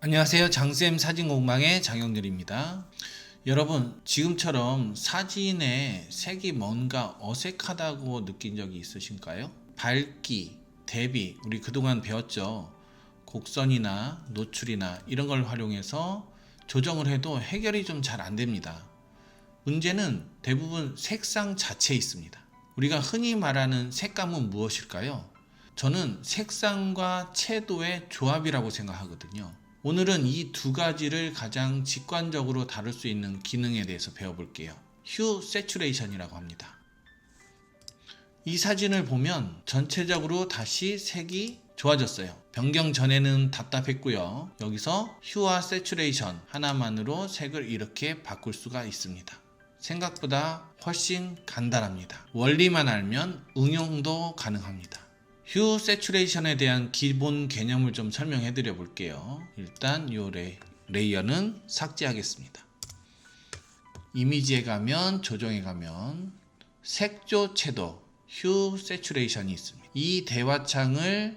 안녕하세요. 장쌤 사진공방의 장영렬입니다. 여러분, 지금처럼 사진에 색이 뭔가 어색하다고 느낀 적이 있으신가요? 밝기, 대비, 우리 그동안 배웠죠. 곡선이나 노출이나 이런 걸 활용해서 조정을 해도 해결이 좀 잘 안 됩니다. 문제는 대부분 색상 자체에 있습니다. 우리가 흔히 말하는 색감은 무엇일까요? 저는 색상과 채도의 조합이라고 생각하거든요. 오늘은 이 두 가지를 가장 직관적으로 다룰 수 있는 기능에 대해서 배워볼게요. 휴 세츄레이션이라고 합니다. 이 사진을 보면 전체적으로 다시 색이 좋아졌어요. 변경 전에는 답답했고요. 여기서 휴와 세츄레이션 하나만으로 색을 이렇게 바꿀 수가 있습니다. 생각보다 훨씬 간단합니다. 원리만 알면 응용도 가능합니다. 휴 세츄레이션에 대한 기본 개념을 좀 설명해 드려 볼게요. 일단 이 레이어는 삭제하겠습니다. 이미지에 가면 조정에 가면 색조 채도 휴 세츄레이션이 있습니다. 이 대화창을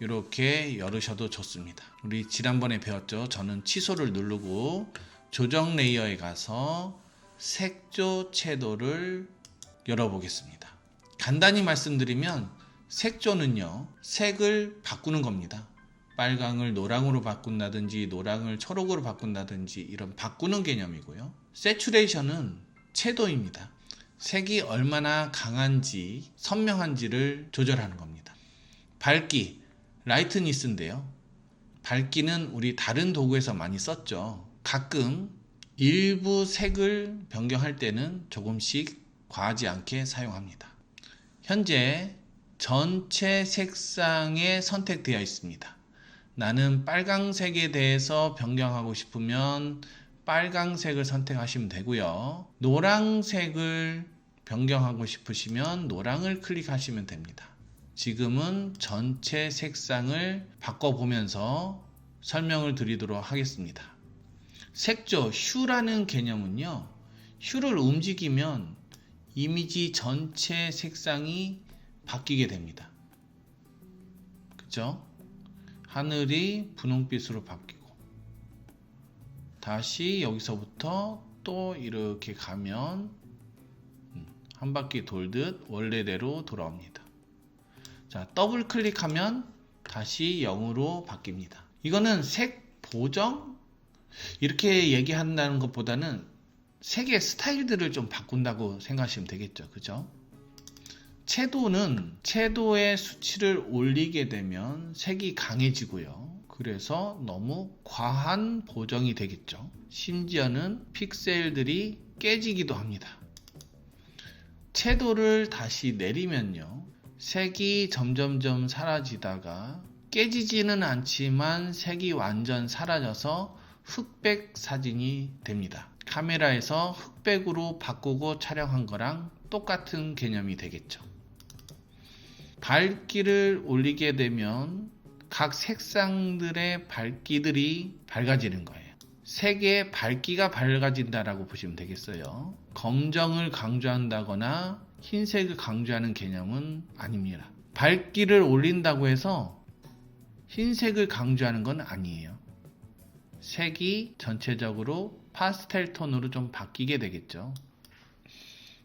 이렇게 열으셔도 좋습니다. 우리 지난번에 배웠죠. 저는 취소를 누르고 조정 레이어에 가서 색조 채도를 열어보겠습니다. 간단히 말씀드리면 색조는요, 색을 바꾸는 겁니다. 빨강을 노랑으로 바꾼다든지 노랑을 초록으로 바꾼다든지 이런 바꾸는 개념이고요. 세츄레이션은 채도입니다. 색이 얼마나 강한지 선명한지를 조절하는 겁니다. 밝기, 라이트니스인데요. 밝기는 우리 다른 도구에서 많이 썼죠. 가끔 일부 색을 변경할 때는 조금씩 과하지 않게 사용합니다. 현재 전체 색상에 선택되어 있습니다. 나는 빨강색에 대해서 변경하고 싶으면 빨강색을 선택하시면 되고요. 노란색을 변경하고 싶으시면 노랑을 클릭하시면 됩니다. 지금은 전체 색상을 바꿔보면서 설명을 드리도록 하겠습니다. 색조 휴라는 개념은요, 휴를 움직이면 이미지 전체 색상이 바뀌게 됩니다. 그죠? 하늘이 분홍빛으로 바뀌고 다시 여기서부터 또 이렇게 가면 한 바퀴 돌듯 원래대로 돌아옵니다. 자, 더블 클릭하면 다시 0으로 바뀝니다. 이거는 색 보정? 이렇게 얘기한다는 것보다는 색의 스타일들을 좀 바꾼다고 생각하시면 되겠죠. 그죠? 채도는 채도의 수치를 올리게 되면 색이 강해지고요. 그래서 너무 과한 보정이 되겠죠. 심지어는 픽셀들이 깨지기도 합니다. 채도를 다시 내리면요, 색이 점점점 사라지다가 깨지지는 않지만 색이 완전 사라져서 흑백 사진이 됩니다. 카메라에서 흑백으로 바꾸고 촬영한 거랑 똑같은 개념이 되겠죠. 밝기를 올리게 되면 각 색상들의 밝기들이 밝아지는 거예요. 색의 밝기가 밝아진다라고 보시면 되겠어요. 검정을 강조한다거나 흰색을 강조하는 개념은 아닙니다. 밝기를 올린다고 해서 흰색을 강조하는 건 아니에요. 색이 전체적으로 파스텔 톤으로 좀 바뀌게 되겠죠.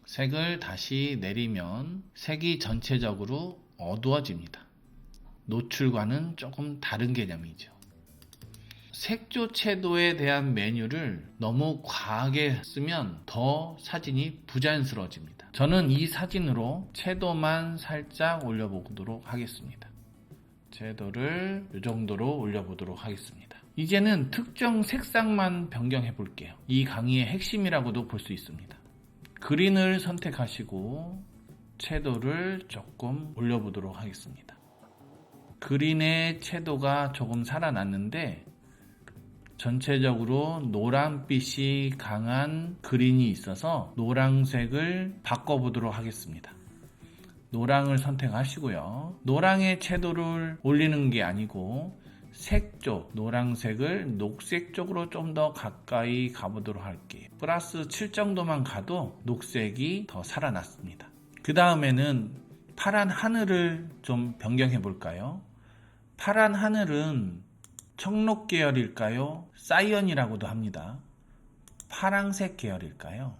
색을 다시 내리면 색이 전체적으로 어두워집니다. 노출과는 조금 다른 개념이죠. 색조 채도에 대한 메뉴를 너무 과하게 쓰면 더 사진이 부자연스러워집니다. 저는 이 사진으로 채도만 살짝 올려보도록 하겠습니다. 채도를 이 정도로 올려보도록 하겠습니다. 이제는 특정 색상만 변경해 볼게요. 이 강의의 핵심이라고도 볼 수 있습니다. 그린을 선택하시고 채도를 조금 올려보도록 하겠습니다. 그린의 채도가 조금 살아났는데 전체적으로 노란빛이 강한 그린이 있어서 노란색을 바꿔보도록 하겠습니다. 노랑을 선택하시고요. 노랑의 채도를 올리는 게 아니고 색조, 노란색을 녹색 쪽으로 좀 더 가까이 가보도록 할게요. 플러스 7 정도만 가도 녹색이 더 살아났습니다. 그 다음에는 파란 하늘을 좀 변경해 볼까요? 파란 하늘은 청록 계열일까요? 사이언이라고도 합니다. 파랑색 계열일까요?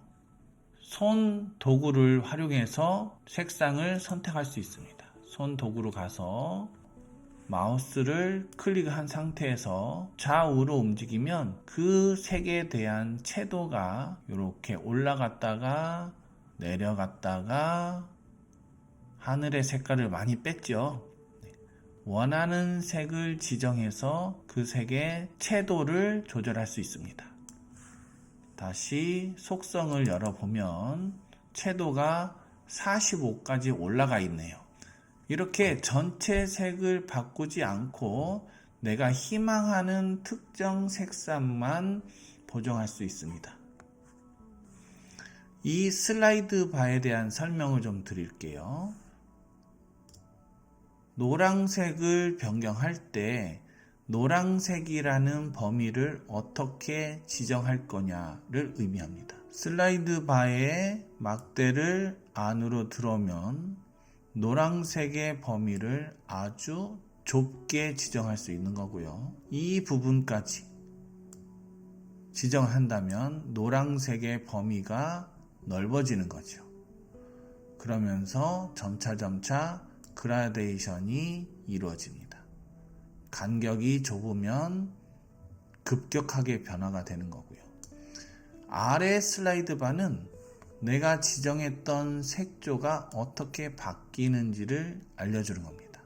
손 도구를 활용해서 색상을 선택할 수 있습니다. 손 도구로 가서 마우스를 클릭한 상태에서 좌우로 움직이면 그 색에 대한 채도가 이렇게 올라갔다가 내려갔다가 하늘의 색깔을 많이 뺐죠. 원하는 색을 지정해서 그 색의 채도를 조절할 수 있습니다. 다시 속성을 열어보면 채도가 45까지 올라가 있네요. 이렇게 전체 색을 바꾸지 않고 내가 희망하는 특정 색상만 보정할 수 있습니다. 이 슬라이드 바에 대한 설명을 좀 드릴게요. 노란색을 변경할 때 노란색이라는 범위를 어떻게 지정할 거냐를 의미합니다. 슬라이드 바에 막대를 안으로 들어오면 노란색의 범위를 아주 좁게 지정할 수 있는 거고요. 이 부분까지 지정한다면 노란색의 범위가 넓어지는 거죠. 그러면서 점차 그라데이션이 이루어집니다. 간격이 좁으면 급격하게 변화가 되는 거고요. 아래 슬라이드 바는 내가 지정했던 색조가 어떻게 바뀌는지를 알려주는 겁니다.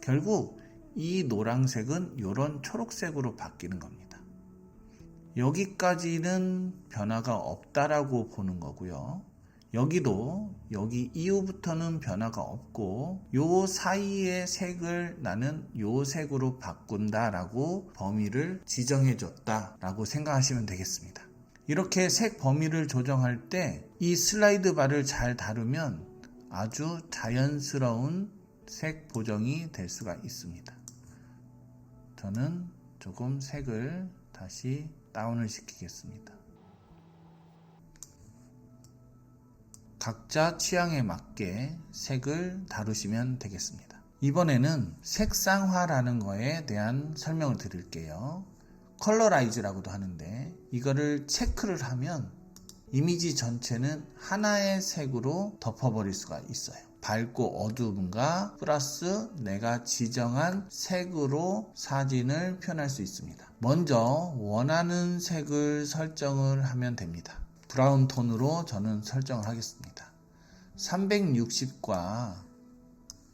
결국 이 노란색은 이런 초록색으로 바뀌는 겁니다. 여기까지는 변화가 없다라고 보는 거고요. 여기도 여기 이후부터는 변화가 없고 요 사이의 색을 나는 요 색으로 바꾼다 라고 범위를 지정해 줬다 라고 생각하시면 되겠습니다. 이렇게 색 범위를 조정할 때 이 슬라이드 바를 잘 다루면 아주 자연스러운 색 보정이 될 수가 있습니다. 저는 조금 색을 다시 다운을 시키겠습니다. 각자 취향에 맞게 색을 다루시면 되겠습니다. 이번에는 색상화라는 거에 대한 설명을 드릴게요. 컬러라이즈라고도 하는데 이거를 체크를 하면 이미지 전체는 하나의 색으로 덮어버릴 수가 있어요. 밝고 어두움과 플러스 내가 지정한 색으로 사진을 표현할 수 있습니다. 먼저 원하는 색을 설정을 하면 됩니다. 브라운 톤으로 저는 설정을 하겠습니다. 360과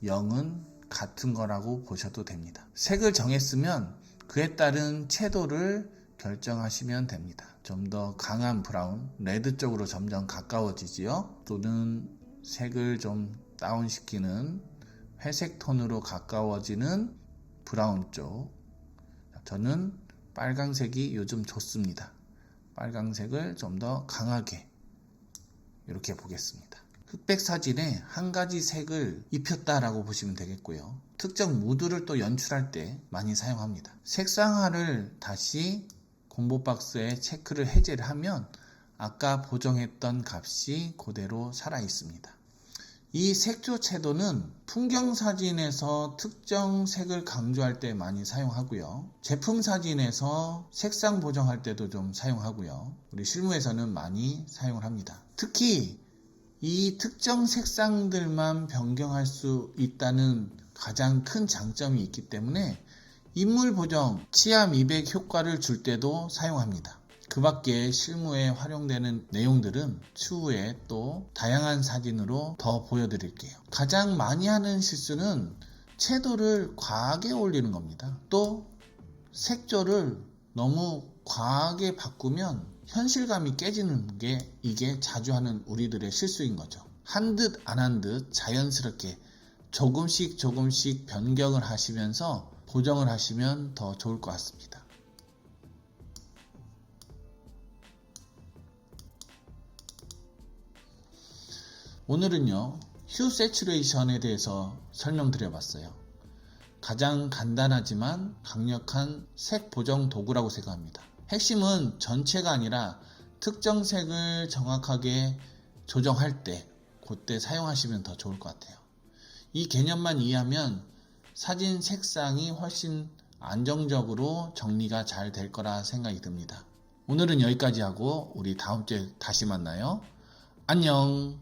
0은 같은 거라고 보셔도 됩니다. 색을 정했으면 그에 따른 채도를 결정하시면 됩니다. 좀 더 강한 브라운, 레드 쪽으로 점점 가까워지지요. 또는 색을 좀 다운시키는 회색 톤으로 가까워지는 브라운 쪽. 저는 빨강색이 요즘 좋습니다. 빨강색을 좀 더 강하게 이렇게 보겠습니다. 흑백 사진에 한 가지 색을 입혔다라고 보시면 되겠고요. 특정 무드를 또 연출할 때 많이 사용합니다. 색상화를 다시 콤보 박스에 체크를 해제를 하면 아까 보정했던 값이 그대로 살아 있습니다. 이 색조 채도는 풍경 사진에서 특정 색을 강조할 때 많이 사용하고요. 제품 사진에서 색상 보정할 때도 좀 사용하고요. 우리 실무에서는 많이 사용을 합니다. 특히 이 특정 색상들만 변경할 수 있다는 가장 큰 장점이 있기 때문에 인물 보정, 치아 미백 효과를 줄 때도 사용합니다. 그 밖에 실무에 활용되는 내용들은 추후에 또 다양한 사진으로 더 보여드릴게요. 가장 많이 하는 실수는 채도를 과하게 올리는 겁니다. 또 색조를 너무 과하게 바꾸면 현실감이 깨지는 게 이게 자주 하는 우리들의 실수인 거죠. 한 듯 안 한 듯 자연스럽게 조금씩 변경을 하시면서 보정을 하시면 더 좋을 것 같습니다. 오늘은요, 휴 세츄레이션에 대해서 설명드려봤어요. 가장 간단하지만 강력한 색 보정 도구라고 생각합니다. 핵심은 전체가 아니라 특정 색을 정확하게 조정할 때 그때 사용하시면 더 좋을 것 같아요. 이 개념만 이해하면 사진 색상이 훨씬 안정적으로 정리가 잘 될 거라 생각이 듭니다. 오늘은 여기까지 하고 우리 다음 주에 다시 만나요. 안녕.